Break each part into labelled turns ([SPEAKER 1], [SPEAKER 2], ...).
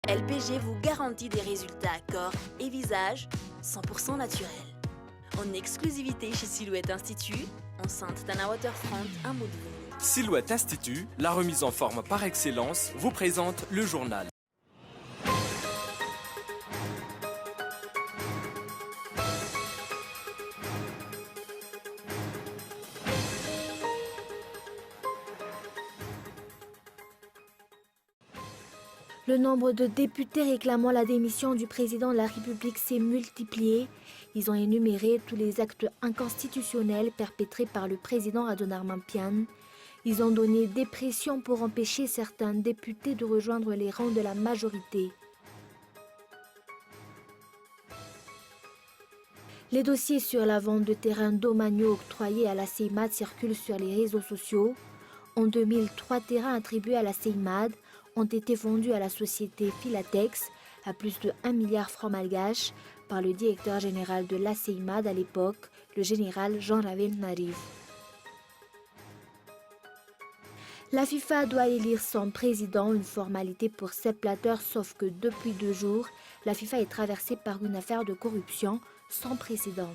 [SPEAKER 1] LPG vous garantit des résultats corps et visage 100% naturels. En exclusivité chez Silhouette Institut, enceinte Tana Waterfront, un mot de vous.
[SPEAKER 2] Silhouette Institut, la remise en forme par excellence, vous présente le journal.
[SPEAKER 3] Le nombre de députés réclamant la démission du président de la République s'est multiplié. Ils ont énuméré tous les actes inconstitutionnels perpétrés par le président Adonarman Pian. Ils ont donné des pressions pour empêcher certains députés de rejoindre les rangs de la majorité. Les dossiers sur la vente de terrains domaniaux octroyés à la CEIMAD circulent sur les réseaux sociaux. En 2003 terrains attribués à la CEIMAD ont été vendus à la société Philatex à plus de 1 milliard francs malgaches par le directeur général de la CEIMAD à l'époque, le général Jean-Ravel Nariv. La FIFA doit élire son président, une formalité pour Sepp Blatter, sauf que depuis 2 jours, la FIFA est traversée par une affaire de corruption sans précédent.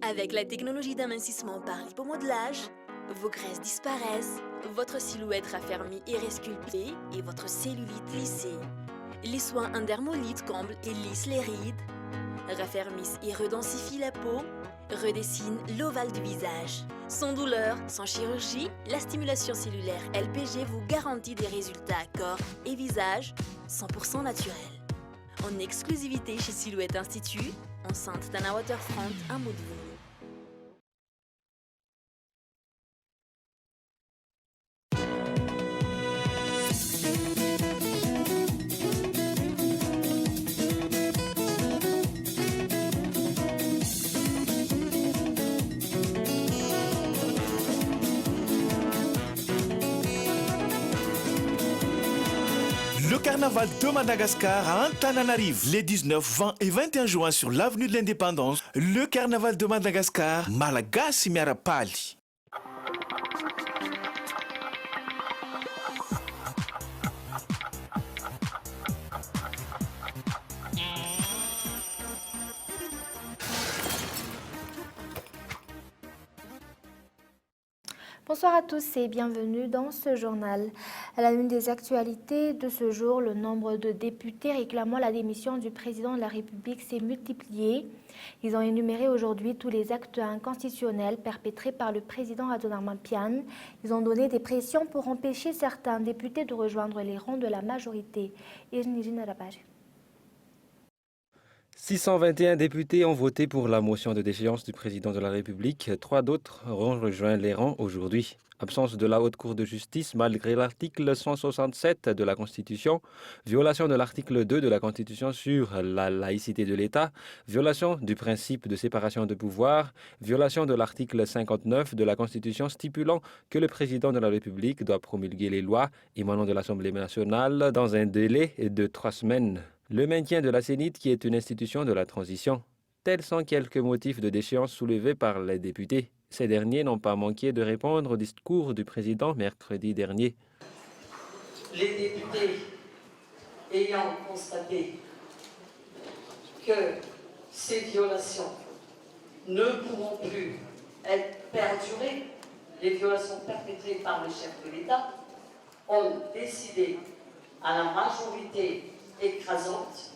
[SPEAKER 1] Avec la technologie d'amincissement par lipomodelage, vos graisses disparaissent, votre silhouette raffermie et resculptée et votre cellulite lissée. Les soins Endermolite comblent et lissent les rides, raffermissent et redensifient la peau, redessinent l'ovale du visage. Sans douleur, sans chirurgie, la stimulation cellulaire LPG vous garantit des résultats corps et visage 100% naturels. En exclusivité chez Silhouette Institut, enceinte Tana Waterfront, un mot de vous.
[SPEAKER 4] Le carnaval de Madagascar à Antananarive, les 19, 20 et 21 juin sur l'avenue de l'Indépendance. Le carnaval de Madagascar, Malagasy miarapali.
[SPEAKER 3] Bonsoir à tous et bienvenue dans ce journal. À la une des actualités de ce jour, le nombre de députés réclamant la démission du président de la République s'est multiplié. Ils ont énuméré aujourd'hui tous les actes inconstitutionnels perpétrés par le président Adonarman Pian. Ils ont donné des pressions pour empêcher certains députés de rejoindre les rangs de la majorité.
[SPEAKER 5] 621 députés ont voté pour la motion de déchéance du président de la République. 3 d'autres ont rejoint les rangs aujourd'hui. Absence de la Haute Cour de justice malgré l'article 167 de la Constitution, violation de l'article 2 de la Constitution sur la laïcité de l'État, violation du principe de séparation de pouvoir, violation de l'article 59 de la Constitution stipulant que le président de la République doit promulguer les lois émanant de l'Assemblée nationale dans un délai de 3 semaines. Le maintien de la CENIT qui est une institution de la transition. Tels sont quelques motifs de déchéance soulevés par les députés. Ces derniers n'ont pas manqué de répondre au discours du président mercredi dernier.
[SPEAKER 6] Les députés ayant constaté que ces violations ne pourront plus être perdurées, les violations perpétrées par le chef de l'État, ont décidé à la majorité écrasante,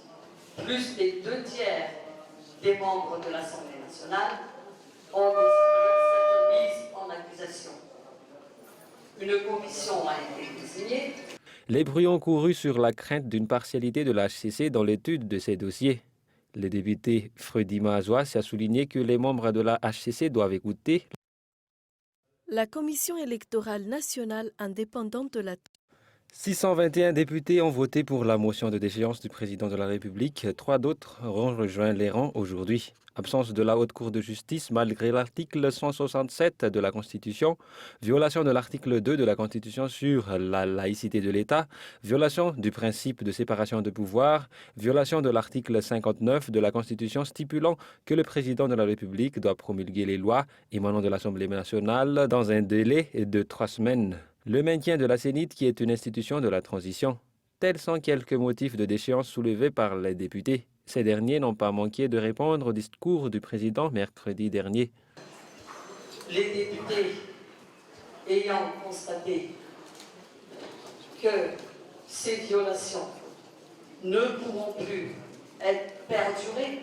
[SPEAKER 6] plus des 2 tiers des membres de l'Assemblée nationale, ont décidé cette mise en accusation. Une commission a été désignée.
[SPEAKER 5] Les bruits ont couru sur la crainte d'une partialité de la HCC dans l'étude de ces dossiers. Le député Fredima Azoas a souligné que les membres de la HCC doivent écouter
[SPEAKER 7] la Commission électorale nationale indépendante de la
[SPEAKER 5] 621 députés ont voté pour la motion de déchéance du président de la République. 3 d'autres ont rejoint les rangs aujourd'hui. Absence de la Haute Cour de justice malgré l'article 167 de la Constitution, violation de l'article 2 de la Constitution sur la laïcité de l'État, violation du principe de séparation de pouvoir, violation de l'article 59 de la Constitution stipulant que le président de la République doit promulguer les lois émanant de l'Assemblée nationale dans un délai de 3 semaines. Le maintien de la CENIT qui est une institution de la transition. Tels sont quelques motifs de déchéance soulevés par les députés. Ces derniers n'ont pas manqué de répondre au discours du président mercredi dernier.
[SPEAKER 6] Les députés ayant constaté que ces violations ne pourront plus être perdurées,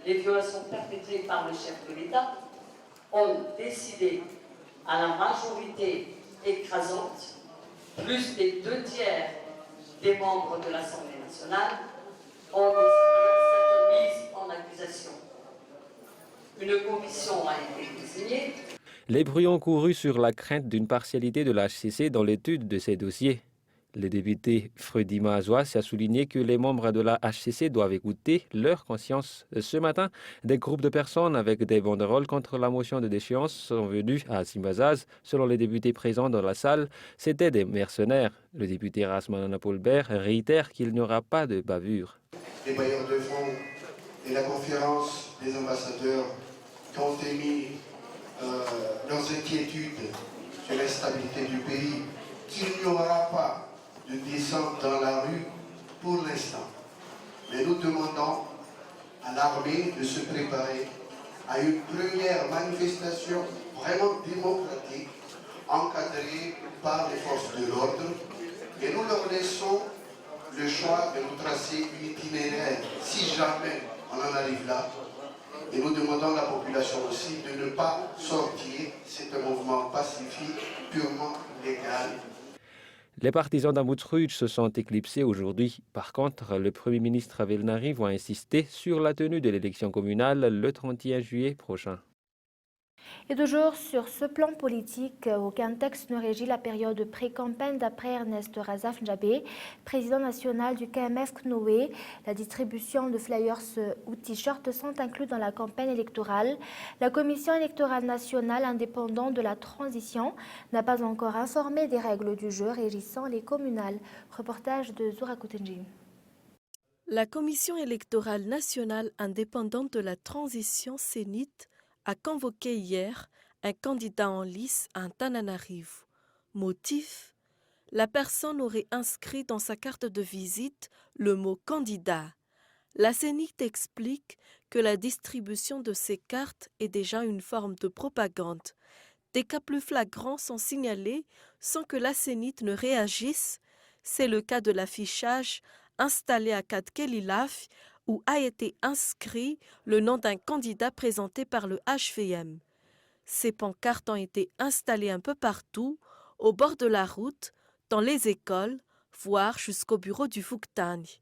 [SPEAKER 6] les violations perpétrées par le chef de l'État, ont décidé à la majorité écrasante, plus des 2 tiers des membres de l'Assemblée nationale, ont décidé cette mise en accusation. Une commission a été désignée.
[SPEAKER 5] Les bruits ont couru sur la crainte d'une partialité de la HCC dans l'étude de ces dossiers. Le député Fredima Azouas a souligné que les membres de la HCC doivent écouter leur conscience. Ce matin, des groupes de personnes avec des banderoles contre la motion de déchéance sont venus à Simbazaz. Selon les députés présents dans la salle, c'étaient des mercenaires. Le député Rasman Paulbert réitère qu'il n'y aura pas de bavure.
[SPEAKER 7] Les bailleurs de fonds et la conférence des ambassadeurs qui ont émis leurs inquiétudes sur la stabilité du pays, qu'il n'y aura pas de descente dans la rue pour l'instant. Mais nous demandons à l'armée de se préparer à une première manifestation vraiment démocratique, encadrée par les forces de l'ordre, et nous leur laissons le choix de nous tracer une itinéraire si jamais on en arrive là. Et nous demandons à la population aussi de ne pas sortir. C'est un mouvement pacifique, purement légal.
[SPEAKER 5] Les partisans d'Amoutsrouj se sont éclipsés aujourd'hui. Par contre, le Premier ministre Avel Nari va insister sur la tenue de l'élection communale le 31 juillet prochain.
[SPEAKER 3] Et toujours sur ce plan politique, aucun texte ne régit la période de pré-campagne d'après Ernest Razaf Njabé, président national du KMF Knoé. La distribution de flyers ou t-shirts sont inclus dans la campagne électorale. La Commission électorale nationale indépendante de la transition n'a pas encore informé des règles du jeu régissant les communales. Reportage de Zoura Koutenji.
[SPEAKER 8] La Commission électorale nationale indépendante de la transition CENIT a convoqué hier un candidat en lice à Antananarivo. Motif : la personne aurait inscrit dans sa carte de visite le mot « candidat ». La CENIT explique que la distribution de ces cartes est déjà une forme de propagande. Des cas plus flagrants sont signalés sans que la CENIT ne réagisse. C'est le cas de l'affichage installé à Katkelilaf où a été inscrit le nom d'un candidat présenté par le HVM. Ces pancartes ont été installées un peu partout, au bord de la route, dans les écoles, voire jusqu'au bureau du Fouktani.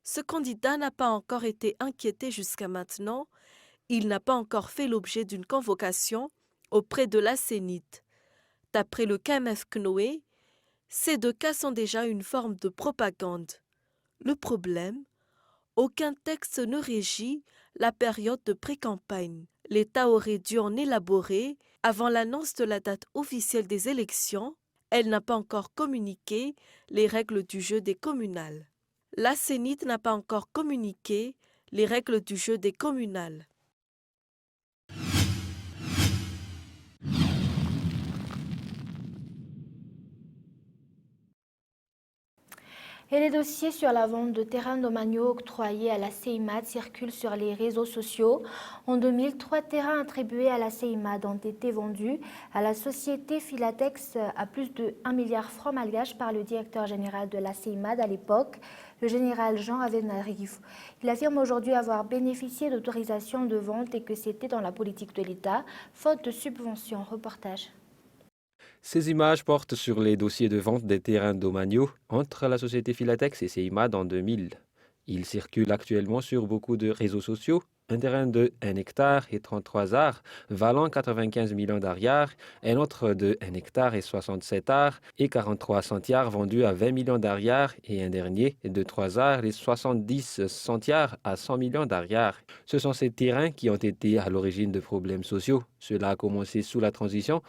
[SPEAKER 8] Ce candidat n'a pas encore été inquiété jusqu'à maintenant. Il n'a pas encore fait l'objet d'une convocation auprès de la CENIT. D'après le KMF Knoé, ces 2 cas sont déjà une forme de propagande. Le problème : aucun texte ne régit la période de pré-campagne. L'État aurait dû en élaborer avant l'annonce de la date officielle des élections. Elle n'a pas encore communiqué les règles du jeu des communales. La CENIT n'a pas encore communiqué les règles du jeu des communales.
[SPEAKER 3] Et les dossiers sur la vente de terrains domaniaux octroyés à la CEIMAD circulent sur les réseaux sociaux. En 2003 terrains attribués à la CEIMAD ont été vendus à la société Philatex à plus de 1 milliard francs malgaches par le directeur général de la CEIMAD à l'époque, le général Jean Avenariv. Il affirme aujourd'hui avoir bénéficié d'autorisations de vente et que c'était dans la politique de l'État, faute de subventions. Reportage.
[SPEAKER 5] Ces images portent sur les dossiers de vente des terrains domaniaux entre la société Philatex et CEIMAD en 2000. Ils circulent actuellement sur beaucoup de réseaux sociaux. Un terrain de 1 hectare et 33 arts valant 95 millions d'ariars, un autre de 1 hectare et 67 arts et 43 centiares vendus à 20 millions d'ariars et un dernier de 3 arts et 70 centiares à 100 millions d'ariars. Ce sont ces terrains qui ont été à l'origine de problèmes sociaux. Cela a commencé sous la transition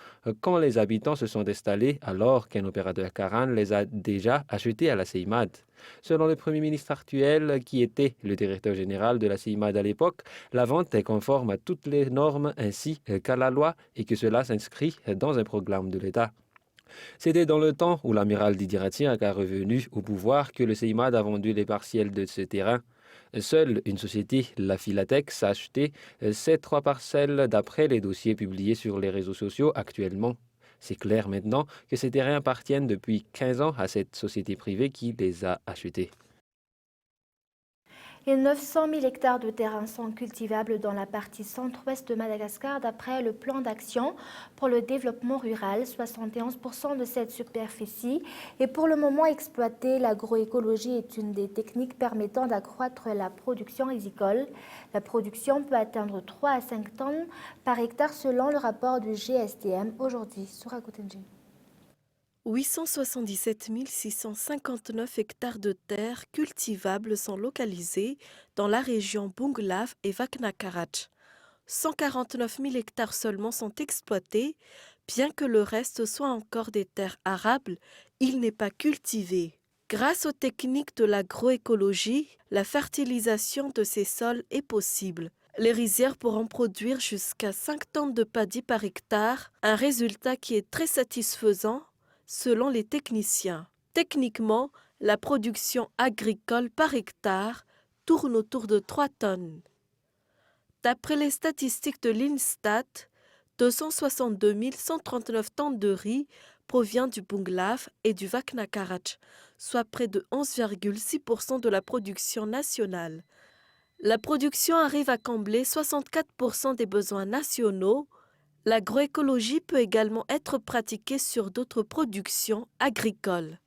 [SPEAKER 5] quand les habitants se sont installés alors qu'un opérateur Caran les a déjà achetés à la CIMAD. Selon le Premier ministre actuel, qui était le directeur général de la CIMAD à l'époque, la vente est conforme à toutes les normes ainsi qu'à la loi et que cela s'inscrit dans un programme de l'État. C'était dans le temps où l'amiral Didier Ratsiak est revenu au pouvoir que le CIMAD a vendu les partiels de ce terrain. Seule une société, la Philatex, a acheté ces 3 parcelles d'après les dossiers publiés sur les réseaux sociaux actuellement. C'est clair maintenant que ces terrains appartiennent depuis 15 ans à cette société privée qui les a achetés.
[SPEAKER 3] Et 900 000 hectares de terrains sont cultivables dans la partie centre-ouest de Madagascar d'après le plan d'action pour le développement rural. 71% de cette superficie est pour le moment exploitée. L'agroécologie est une des techniques permettant d'accroître la production risicole. La production peut atteindre 3 à 5 tonnes par hectare selon le rapport du GSTM aujourd'hui. Soura Koutenji.
[SPEAKER 8] 877 659 hectares de terres cultivables sont localisés dans la région Bunglav et Vaknakarach. 149 000 hectares seulement sont exploités, bien que le reste soit encore des terres arables, il n'est pas cultivé. Grâce aux techniques de l'agroécologie, la fertilisation de ces sols est possible. Les rizières pourront produire jusqu'à 5 tonnes de paddy par hectare, un résultat qui est très satisfaisant selon les techniciens. Techniquement, la production agricole par hectare tourne autour de 3 tonnes. D'après les statistiques de l'INSTAT, 262 139 tonnes de riz provient du Bunglav et du Vaknakarach, soit près de 11,6% de la production nationale. La production arrive à combler 64% des besoins nationaux. L'agroécologie peut également être pratiquée sur d'autres productions agricoles.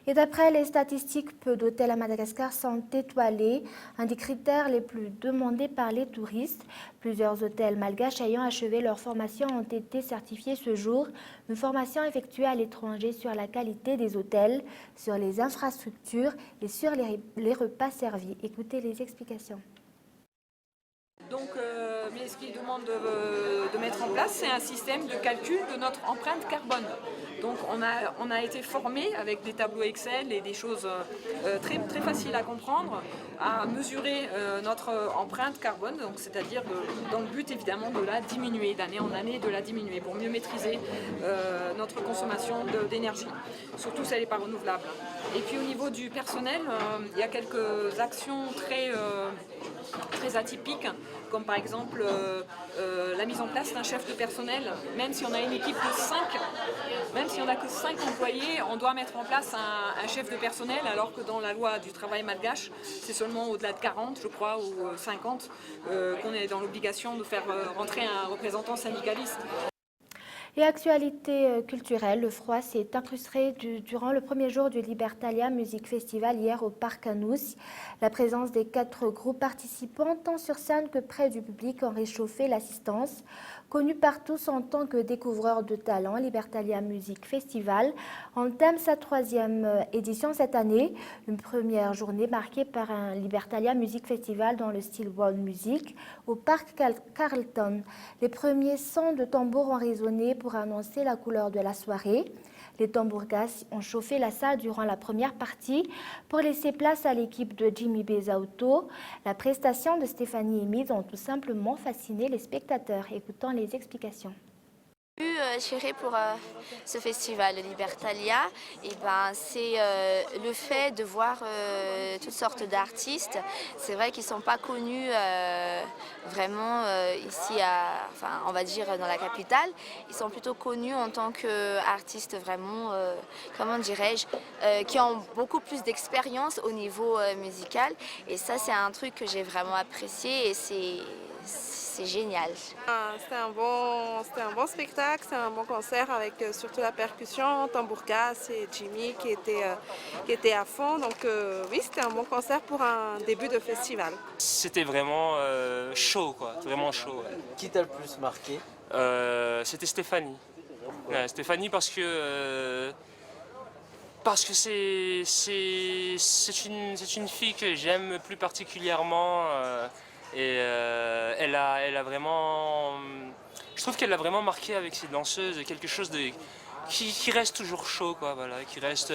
[SPEAKER 3] Et d'après les statistiques, peu d'hôtels à Madagascar sont étoilés, un des critères les plus demandés par les touristes. Plusieurs hôtels malgaches ayant achevé leur formation ont été certifiés ce jour. Une formation effectuée à l'étranger sur la qualité des hôtels, sur les infrastructures et sur les repas servis. Écoutez les explications.
[SPEAKER 9] Donc, mais ce qu'il demande de mettre en place, c'est un système de calcul de notre empreinte carbone. Donc on a été formé avec des tableaux Excel et des choses très, très faciles à comprendre, à mesurer notre empreinte carbone, donc c'est-à-dire dans le but évidemment de la diminuer, d'année en année de la diminuer, pour mieux maîtriser notre consommation d'énergie, surtout si elle n'est pas renouvelable. Et puis au niveau du personnel, il y a quelques actions très atypiques, comme par exemple la mise en place d'un chef de personnel. Même si on a une équipe de 5, même si on n'a que 5 employés, on doit mettre en place un chef de personnel, alors que dans la loi du travail malgache, c'est seulement au-delà de 40, je crois, ou 50, qu'on est dans l'obligation de faire rentrer un représentant syndicaliste.
[SPEAKER 3] Et actualité culturelle, le froid s'est incrusté durant le premier jour du Libertalia Music Festival hier au Parc Anous. La présence des 4 groupes participants, tant sur scène que près du public, ont réchauffé l'assistance. Connu par tous en tant que découvreur de talent, Libertalia Music Festival entame sa 3e édition cette année. Une première journée marquée par un Libertalia Music Festival dans le style world music au Parc Carlton. Les premiers sons de tambour ont résonné pour annoncer la couleur de la soirée. Les tambourgas ont chauffé la salle durant la première partie pour laisser place à l'équipe de Jimmy Bezauto. La prestation de Stéphanie et Mid ont tout simplement fasciné les spectateurs. Écoutons les explications.
[SPEAKER 10] Chérie pour ce festival Libertalia, et c'est le fait de voir toutes sortes d'artistes. C'est vrai qu'ils ne sont pas connus vraiment ici, on va dire dans la capitale. Ils sont plutôt connus en tant qu'artistes vraiment, comment dirais-je, qui ont beaucoup plus d'expérience au niveau musical. Et ça, c'est un truc que j'ai vraiment apprécié et c'est c'est génial.
[SPEAKER 11] C'était un bon spectacle, c'était un bon concert avec surtout la percussion, tambourgas et Jimmy qui était à fond. Donc oui, c'était un bon concert pour un début de festival.
[SPEAKER 12] C'était vraiment chaud, quoi, vraiment chaud. Ouais.
[SPEAKER 13] Qui t'a le plus marqué?
[SPEAKER 12] C'était Stéphanie. Ouais, Stéphanie parce que c'est une fille que j'aime plus particulièrement et elle a vraiment, je trouve qu'elle a vraiment marqué avec ses danseuses quelque chose qui reste toujours chaud, quoi, voilà, qui reste.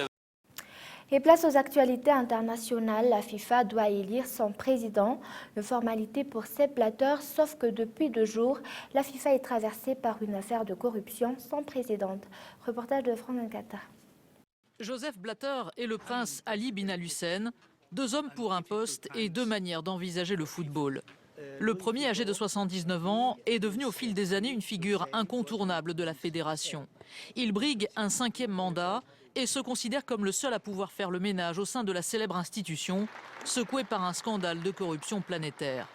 [SPEAKER 3] Et place aux actualités internationales, la FIFA doit élire son président. Une formalité pour Sepp Blatter, sauf que depuis 2 jours, la FIFA est traversée par une affaire de corruption sans précédent. Reportage de France 24.
[SPEAKER 14] Joseph Blatter et le prince Ali bin Al-Hussein, 2 hommes pour un poste et 2 manières d'envisager le football. Le premier, âgé de 79 ans, est devenu au fil des années une figure incontournable de la fédération. Il brigue un 5e mandat et se considère comme le seul à pouvoir faire le ménage au sein de la célèbre institution, secouée par un scandale de corruption planétaire.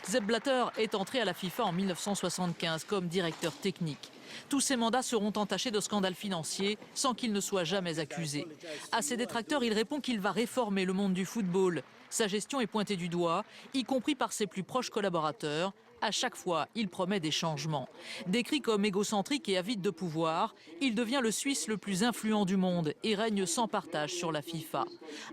[SPEAKER 14] Sepp Blatter est entré à la FIFA en 1975 comme directeur technique. Tous ses mandats seront entachés de scandales financiers sans qu'il ne soit jamais accusé. À ses détracteurs, il répond qu'il va réformer le monde du football. Sa gestion est pointée du doigt, y compris par ses plus proches collaborateurs. À chaque fois, il promet des changements. Décrit comme égocentrique et avide de pouvoir, il devient le Suisse le plus influent du monde et règne sans partage sur la FIFA.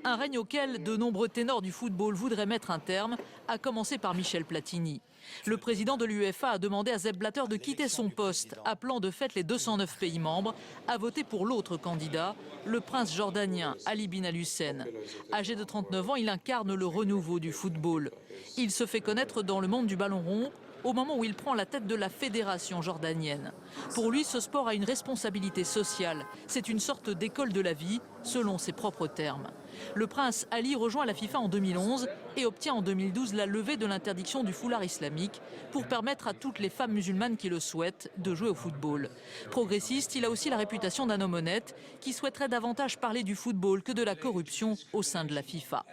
[SPEAKER 14] Un règne auquel de nombreux ténors du football voudraient mettre un terme, à commencer par Michel Platini. Le président de l'UEFA a demandé à Sepp Blatter de quitter son poste, appelant de fait les 209 pays membres à voter pour l'autre candidat, le prince jordanien Ali bin Al-Hussein. Âgé de 39 ans, il incarne le renouveau du football. Il se fait connaître dans le monde du ballon rond au moment où il prend la tête de la fédération jordanienne. Pour lui, ce sport a une responsabilité sociale. C'est une sorte d'école de la vie, selon ses propres termes. Le prince Ali rejoint la FIFA en 2011 et obtient en 2012 la levée de l'interdiction du foulard islamique pour permettre à toutes les femmes musulmanes qui le souhaitent de jouer au football. Progressiste, il a aussi la réputation d'un homme honnête qui souhaiterait davantage parler du football que de la corruption au sein de la FIFA.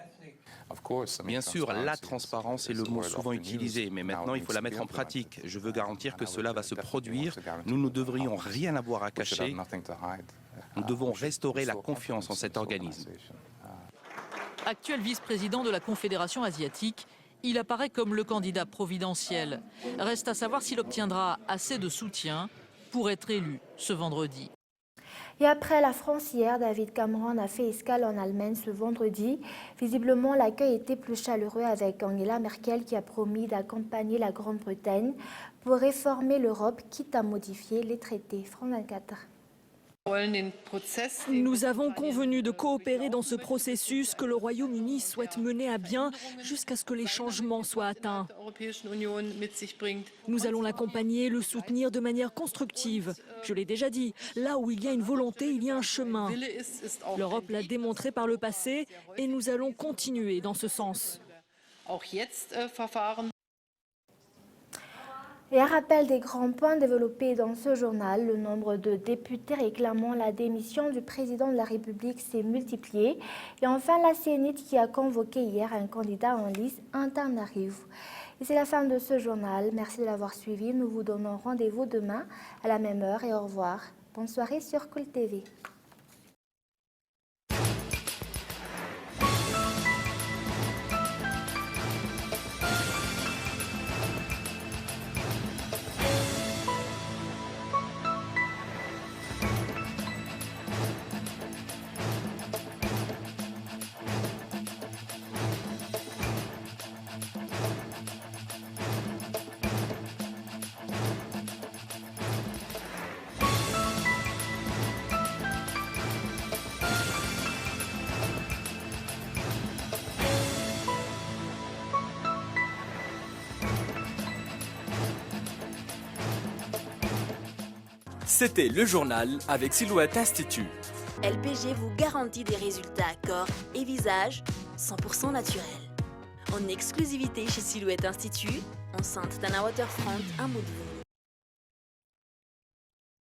[SPEAKER 15] Bien sûr, la transparence est le mot souvent utilisé, mais maintenant il faut la mettre en pratique. Je veux garantir que cela va se produire. Nous ne devrions rien avoir à cacher. Nous devons restaurer la confiance en cet organisme.
[SPEAKER 14] Actuel vice-président de la Confédération asiatique, il apparaît comme le candidat providentiel. Reste à savoir s'il obtiendra assez de soutien pour être élu ce vendredi.
[SPEAKER 3] Et après la France hier, David Cameron a fait escale en Allemagne ce vendredi. Visiblement, l'accueil était plus chaleureux avec Angela Merkel qui a promis d'accompagner la Grande-Bretagne pour réformer l'Europe, quitte à modifier les traités. France 24.
[SPEAKER 16] Nous avons convenu de coopérer dans ce processus que le Royaume-Uni souhaite mener à bien jusqu'à ce que les changements soient atteints. Nous allons l'accompagner et le soutenir de manière constructive. Je l'ai déjà dit, là où il y a une volonté, il y a un chemin. L'Europe l'a démontré par le passé et nous allons continuer dans ce sens.
[SPEAKER 3] Et un rappel des grands points développés dans ce journal, le nombre de députés réclamant la démission du président de la République s'est multiplié. Et enfin, la CNIT qui a convoqué hier un candidat en lice Antananarivo. Et c'est la fin de ce journal. Merci de l'avoir suivi. Nous vous donnons rendez-vous demain à la même heure et au revoir. Bonne soirée sur Cool TV.
[SPEAKER 2] C'était le journal avec Silhouette Institut.
[SPEAKER 1] LPG vous garantit des résultats à corps et visage 100% naturels. En exclusivité chez Silhouette Institut, enceinte Tana Waterfront, un mot de vous.